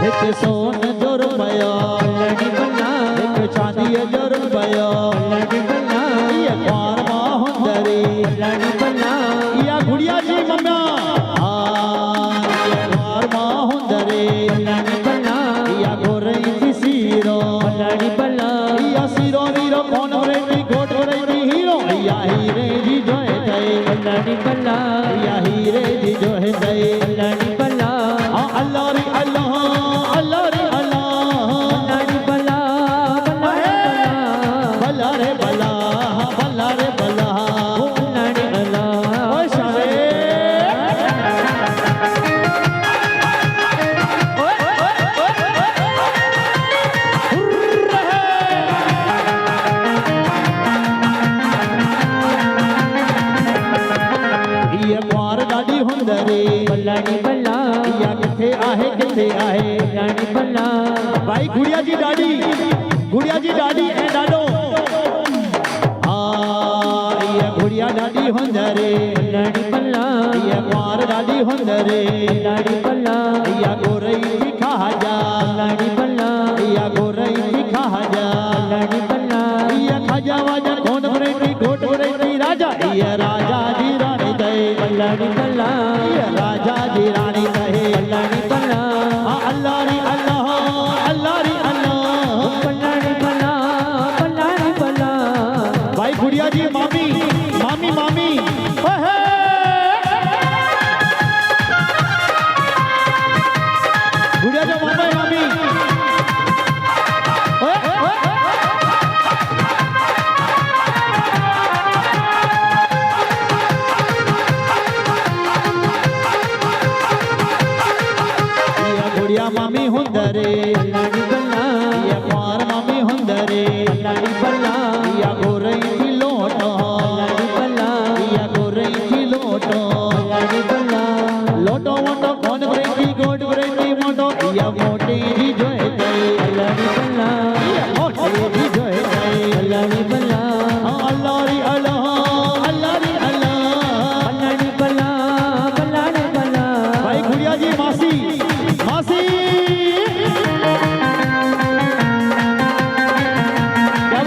एक सोन जो रुपया पल्लड़ी बल्ला एक चांदी जो रुपया पल्लड़ी बल्ला ये पार माहुंदरी पल्लड़ी बल्ला या गुड़िया जी मम्मा ये पार माहुंदरी पल्लड़ी बल्ला या गोरई की सीरो पल्लड़ी बल्ला या सीरो नीरो कौन रे गोट रे हीरो या हीरे जी जो है दे पल्लड़ी बल्ला या हीरे जी जो है दे पल्लड़ी बल्ला अल्लाह रे अल्लाह अल्लाह रे अल्लाह पल्लड़ी बल्ला भला रे भला भला रे भला पल्लड़ी बल्ला ओ शाहे ये पार गाड़ी हुंदरी पल्लड़ी बल्ला या किथे आहे पल्लड़ी बल्ला भाई गुड़िया जी डाडी ए डाडो ये गुड़िया डाडी हुंदरी पल्लड़ी बल्ला ये पार डाडी हुंदरी पल्लड़ी बल्ला या गोरई की खाजा पल्लड़ी बल्ला या गोरई की खाजा पल्लड़ी बल्ला या खाजा वाजा कौन बरेटी गोट बरेटी राजा ये राजा जी रानी दे पल्लड़ी बल्ला ये राजा जी रानी दे पल्लड़ी बल्ला अल्लाह रे अल्लाह अल्लाह रे अल्लाह पल्लड़ी बल्ला पल्लड़ी बल्ला भाई गुड़िया जी मामी मामी मामी ओहे गुड़िया जी मामा मामी ओए ये गुड़िया मामी हुंदरे पल्लड़ी